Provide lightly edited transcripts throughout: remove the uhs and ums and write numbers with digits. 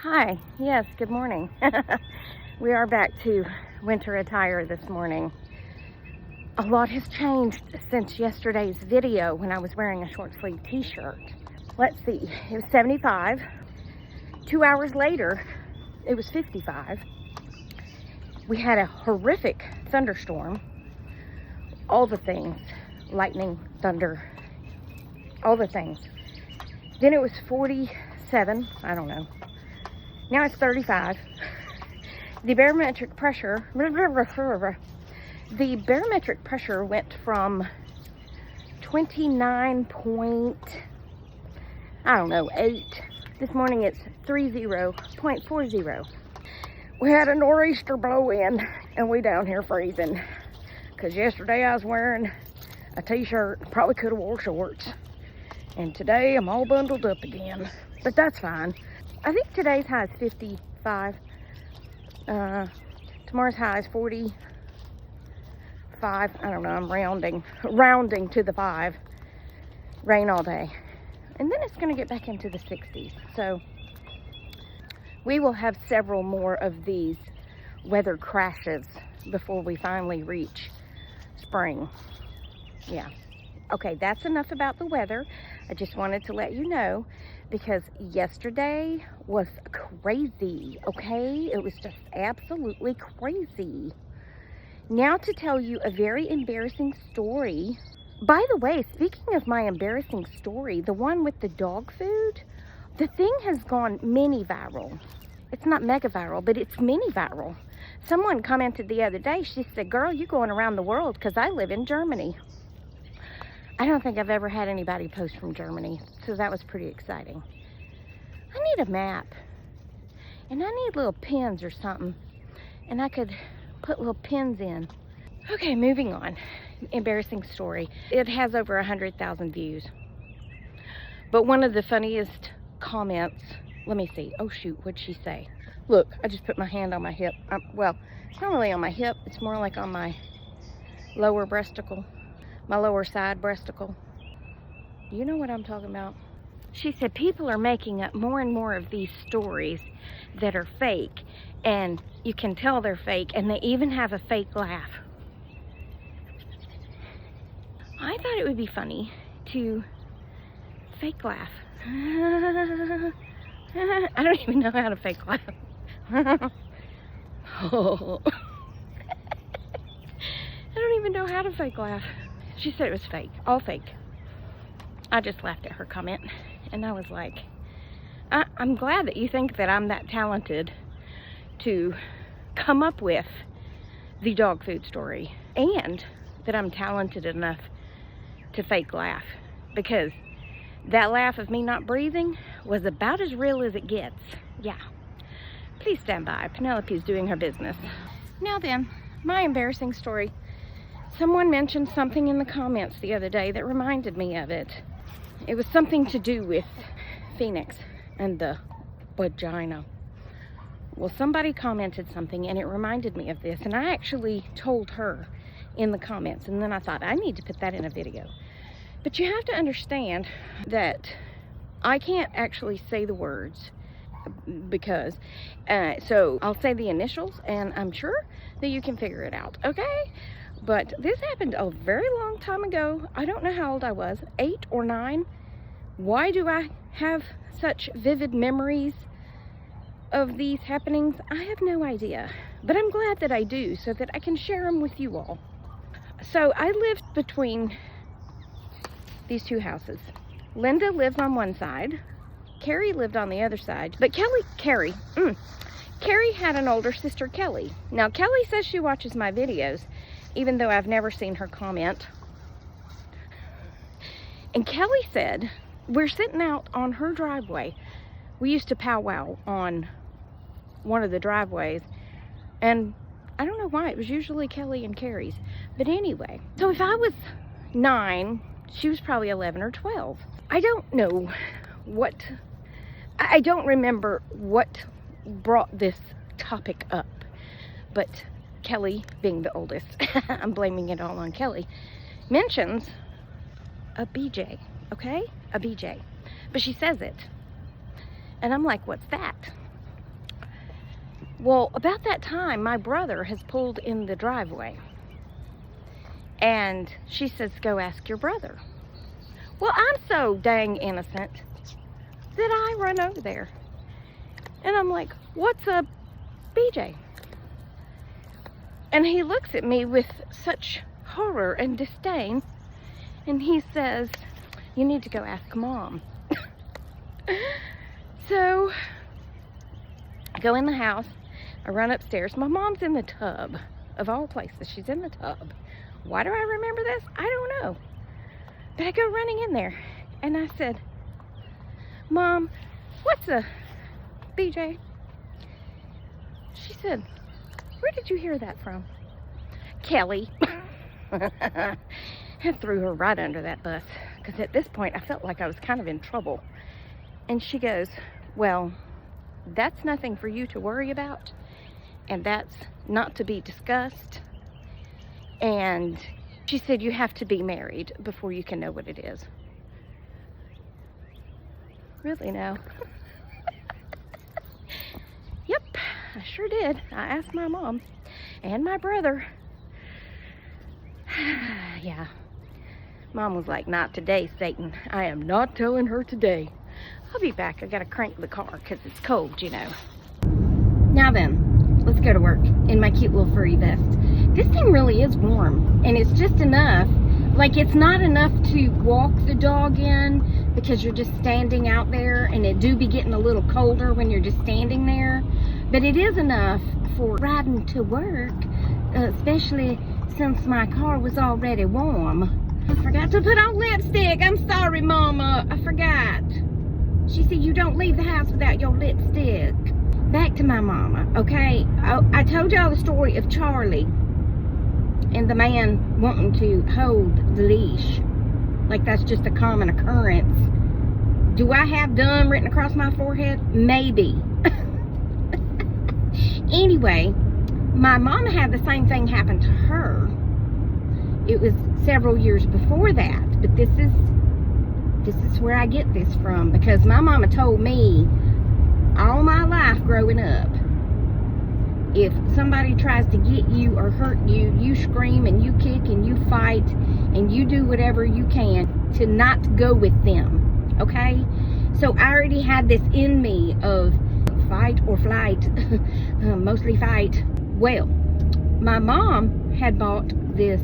Hi, yes, good morning. We are back to winter attire this morning. A lot has changed since yesterday's video when I was wearing a short sleeve t-shirt. Let's see, it was 75. 2 hours later, it was 55. We had a horrific thunderstorm. All the things, lightning, thunder, all the things. Then it was 47, I don't know. Now it's 35. The barometric pressure went from 29.8. This morning it's 30.40. We had a nor'easter blow in and we down here freezing. Because yesterday I was wearing a t-shirt, probably could have wore shorts. And today I'm all bundled up again. But that's fine. I think today's high is 55. Tomorrow's high is 45. I don't know, I'm rounding to the 5. Rain all day. And then it's gonna get back into the 60s. So we will have several more of these weather crashes before we finally reach spring. Yeah. Okay, that's enough about the weather. I just wanted to let you know because yesterday was crazy, okay? It was just absolutely crazy. Now to tell you a very embarrassing story. By the way, speaking of my embarrassing story, the one with the dog food, the thing has gone mini viral. It's not mega viral, but it's mini viral. Someone commented the other day, she said, "Girl, you're going around the world because I live in Germany." I don't think I've ever had anybody post from Germany, so that was pretty exciting. I need a map, and I need little pins or something, and I could put little pins in. Okay, moving on. Embarrassing story. It has over 100,000 views. But one of the funniest comments, let me see. Oh shoot, what'd she say? Look, I just put my hand on my hip. Well, it's not really on my hip, it's more like on my lower breasticle. My lower side breasticle. You know what I'm talking about. She said people are making up more and more of these stories that are fake, and you can tell they're fake, and they even have a fake laugh. I thought it would be funny to fake laugh. I don't even know how to fake laugh. Oh. I don't even know how to fake laugh. She said it was fake, all fake. I just laughed at her comment, and I was like, I'm glad that you think that I'm that talented to come up with the dog food story, and that I'm talented enough to fake laugh, because that laugh of me not breathing was about as real as it gets. Yeah. Please stand by. Penelope's doing her business. Now then, my embarrassing story. Someone mentioned something in the comments the other day that reminded me of it. It was something to do with Phoenix and the vagina. Well, somebody commented something and it reminded me of this, and I actually told her in the comments, and then I thought I need to put that in a video. But you have to understand that I can't actually say the words because, so I'll say the initials and I'm sure that you can figure it out, okay? But this happened a very long time ago. I don't know how old I was, 8 or 9. Why do I have such vivid memories of these happenings? I have no idea. But I'm glad that I do, so that I can share them with you all. So I lived between these two houses. Linda lived on one side. Carrie lived on the other side. But Carrie had an older sister, Kelly. Now, Kelly says she watches my videos, even though I've never seen her comment. And Kelly said, we're sitting out on her driveway. We used to powwow on one of the driveways, and I don't know why, it was usually Kelly and Carrie's. But anyway, so if I was 9, she was probably 11 or 12. I don't know what, I don't remember what brought this topic up, but Kelly, being the oldest, I'm blaming it all on Kelly, mentions a BJ, okay? A BJ. But she says it. And I'm like, what's that? Well, about that time, my brother has pulled in the driveway. And she says, go ask your brother. Well, I'm so dang innocent that I run over there. And I'm like, what's up, BJ? And he looks at me with such horror and disdain. And he says, you need to go ask Mom. So I go in the house. I run upstairs. My mom's in the tub. Of all places, she's in the tub. Why do I remember this? I don't know. But I go running in there. And I said, Mom, what's a BJ? She said, where did you hear that from? Kelly. I threw her right under that bus. Because at this point, I felt like I was kind of in trouble. And she goes, well, that's nothing for you to worry about. And that's not to be discussed. And she said, you have to be married before you can know what it is. Really, no. Yep, I sure did. I asked my mom and my brother. Yeah. Mom was like, not today, Satan. I am not telling her today. I'll be back. I gotta crank the car because it's cold, you know. Now then, let's go to work in my cute little furry vest. This thing really is warm, and it's just enough. Like, it's not enough to walk the dog in because you're just standing out there, and it do be getting a little colder when you're just standing there. But it is enough for riding to work, especially since my car was already warm. I forgot to put on lipstick. I'm sorry, Mama. I forgot. She said, you don't leave the house without your lipstick. Back to my mama, okay? I told y'all the story of Charlie and the man wanting to hold the leash. Like that's just a common occurrence. Do I have done written across my forehead? Maybe. Anyway, my mama had the same thing happen to her. It was several years before that, but this is where I get this from, because my mama told me all my life growing up, if somebody tries to get you or hurt you, you scream and you kick and you fight and you do whatever you can to not go with them, okay? So I already had this in me of fight or flight, mostly fight. Well, my mom had bought this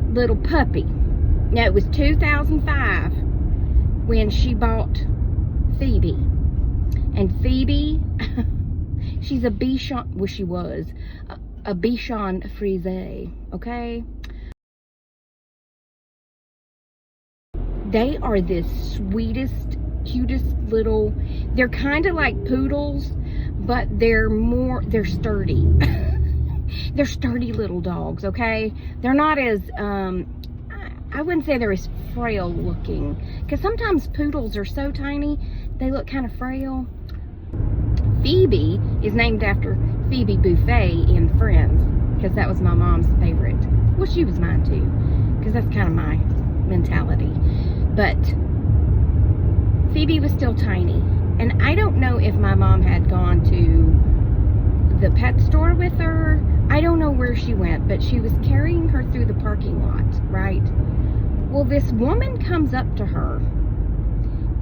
little puppy. Now, it was 2005 when she bought Phoebe. And Phoebe, she's a Bichon, well, she was a Bichon Frise, okay? They are the sweetest, cutest little, they're kind of like poodles, but they're sturdy. They're sturdy little dogs, okay? They're not as, I wouldn't say they're as frail looking, because sometimes poodles are so tiny, they look kind of frail. Phoebe is named after Phoebe Buffay in Friends, because that was my mom's favorite. Well, she was mine too, because that's kind of my mentality. But Phoebe was still tiny, and I don't know if my mom had gone to the pet store with her. I don't know where she went, but she was carrying her through the parking lot, right? Well, this woman comes up to her,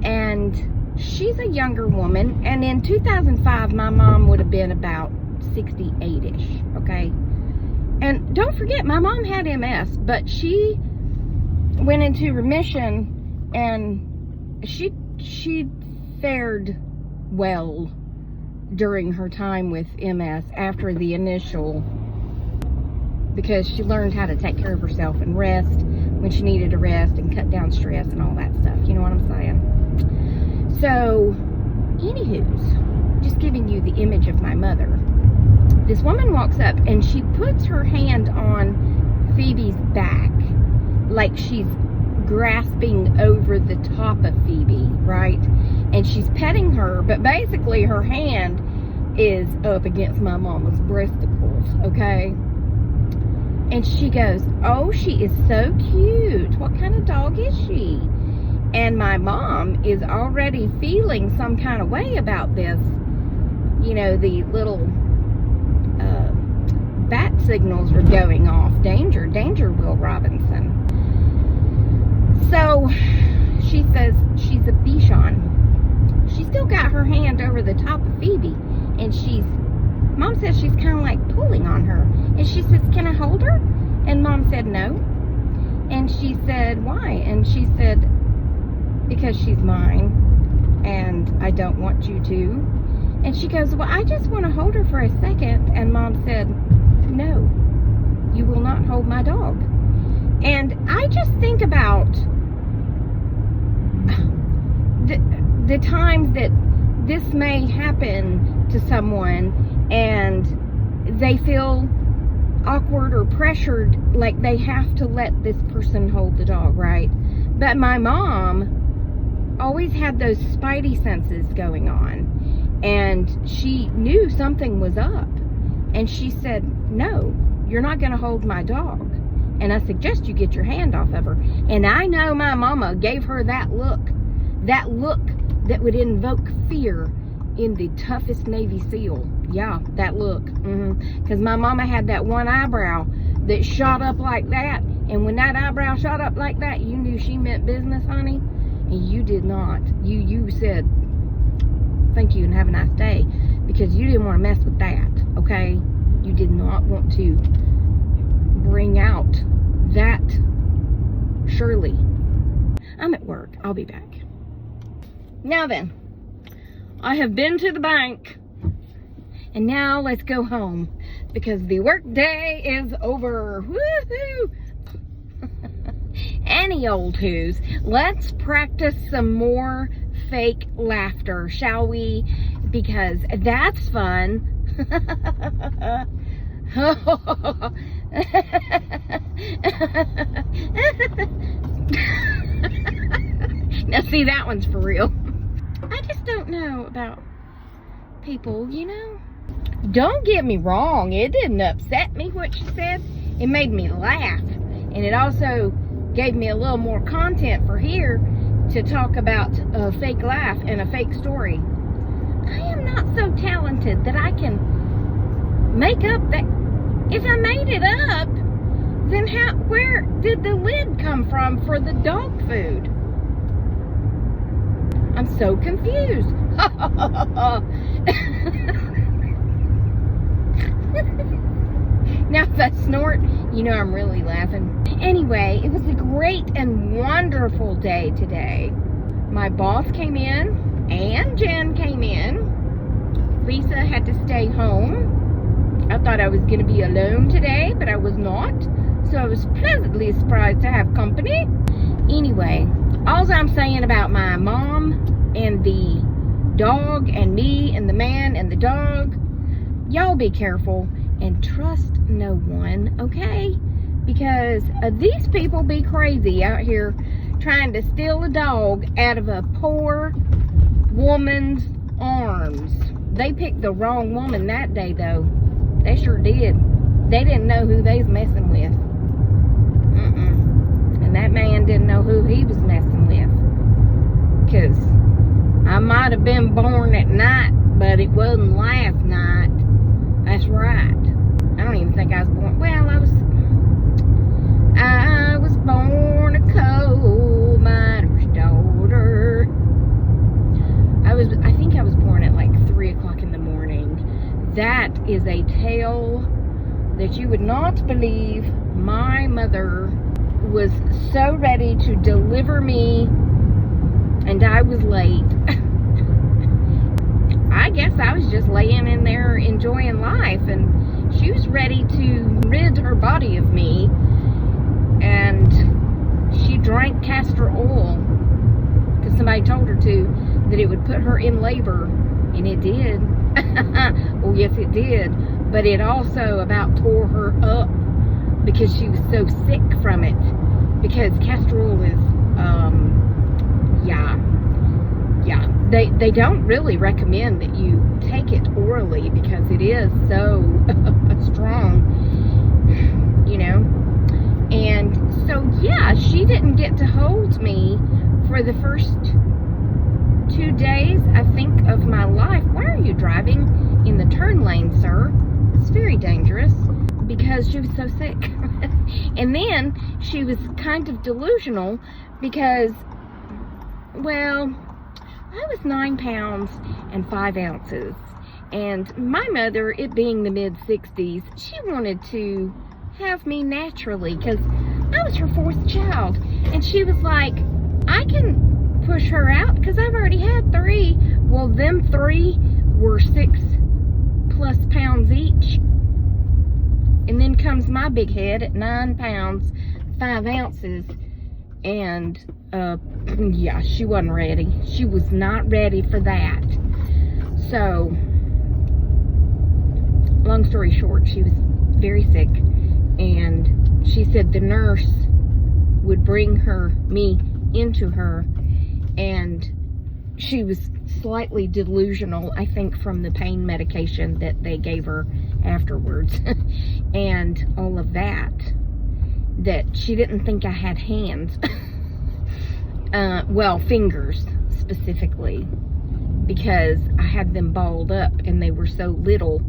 and she's a younger woman, and in 2005, my mom would have been about 68-ish, okay? And don't forget, my mom had MS, but she went into remission, and she fared well during her time with MS after the initial, because she learned how to take care of herself and rest when she needed to rest and cut down stress and all that stuff. You know what I'm saying? So, anywho's, just giving you the image of my mother. This woman walks up and she puts her hand on Phoebe's back like she's grasping over the top of Phoebe, right? And she's petting her, but basically her hand is up against my mama's breasticles, okay? And she goes, oh, she is so cute. What kind of dog is she? And my mom is already feeling some kind of way about this. you know, the little bat signals were going off. Danger, danger, Will Robinson. So she says she's a Bichon. She still got her hand over the top of Phoebe, and Mom says she's kind of like pulling on her. And she says, can I hold her? And Mom said no. And she said, why? And she said, because she's mine, and I don't want you to. And she goes, well, I just want to hold her for a second. And Mom said, no, you will not hold my dog. And I just think about the times that this may happen to someone and they feel awkward or pressured, like they have to let this person hold the dog, right? But my mom always had those spidey senses going on, and she knew something was up, and she said, no, you're not going to hold my dog, and I suggest you get your hand off of her. And I know my mama gave her that look that would invoke fear in the toughest Navy SEAL. Yeah, that look. Because my mama had that one eyebrow that shot up like that. And when that eyebrow shot up like that, you knew she meant business, honey. And you did not. You said, thank you and have a nice day. Because you didn't want to mess with that, okay? You did not want to bring out that Shirley. I'm at work. I'll be back. Now then, I have been to the bank, and now let's go home because the work day is over. Woohoo! Any old who's. Let's practice some more fake laughter, shall we? Because that's fun. Now see, that one's for real. I just don't know about people, you know. Don't get me wrong, it didn't upset me what she said. It made me laugh, and it also gave me a little more content for here to talk about a fake laugh and a fake story. I am not so talented that I can make up that. If I made it up, then where did the lid come from for the dog food? I'm so confused. Now if I snort, you know I'm really laughing. Anyway, it was a great and wonderful day today. My boss came in, and Jen came in. Lisa had to stay home. I thought I was going to be alone today, but I was not. So I was pleasantly surprised to have company. Anyway, all I'm saying about my mom and the dog and me and the man and the dog, y'all be careful and trust no one, okay? Because these people be crazy out here trying to steal a dog out of a poor woman's arms. They picked the wrong woman that day, though. They sure did. They didn't know who they was messing with. And that man didn't know who he was messing with. Because I might have been born at night, but it wasn't last night. That's right. I don't even think I was born. Well, I was born a coal miner's daughter. I think I was born at like 3 o'clock in the morning. That is a tale that you would not believe. My mother was so ready to deliver me, and I was late. I guess I was just laying in there enjoying life, and she was ready to rid her body of me, and she drank castor oil because somebody told her to, that it would put her in labor, and it did. Well, yes, it did, but it also about tore her up because she was so sick from it, because castor oil is, they don't really recommend that you take it orally because it is so strong, you know. And so, yeah, she didn't get to hold me for the first 2 days, I think, of my life. Why are you driving the turn lane, sir. It's very dangerous, because she was so sick. And then she was kind of delusional because, well, I was 9 pounds and 5 ounces. And my mother, it being the mid-60s, she wanted to have me naturally because I was her 4th child. And she was like, I can push her out because I've already had 3. Well, them 3 were 6+ pounds each. And then comes my big head at 9 pounds, 5 ounces. And, yeah, she wasn't ready. She was not ready for that. So, long story short, she was very sick. And she said the nurse would bring me into her. And she was slightly delusional, I think, from the pain medication that they gave her afterwards. And all of that she didn't think I had hands. Well, fingers specifically, because I had them balled up and they were so little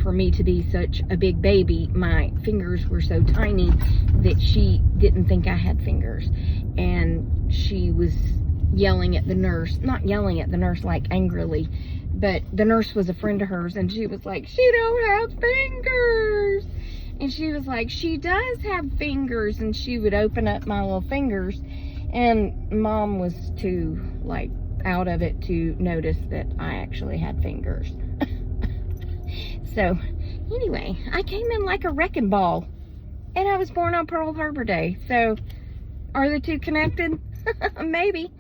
for me to be such a big baby. My fingers were so tiny that she didn't think I had fingers. And she was yelling at the nurse, not yelling at the nurse like angrily, but the nurse was a friend of hers, and she was like, she don't have fingers. And she was like, she does have fingers. And she would open up my little fingers, and Mom was too, like, out of it to notice that I actually had fingers. So, anyway, I came in like a wrecking ball, and I was born on Pearl Harbor Day. So, are the two connected? Maybe.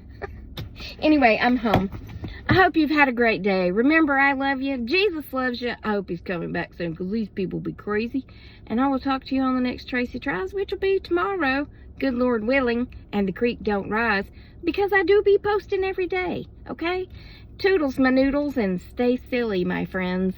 Anyway, I'm home. I hope you've had a great day. Remember, I love you. Jesus loves you. I hope he's coming back soon, because these people be crazy. And I will talk to you on the next Tracy Tries, which will be tomorrow, good Lord willing, and the creek don't rise, because I do be posting every day, okay? Toodles, my noodles, and stay silly, my friends.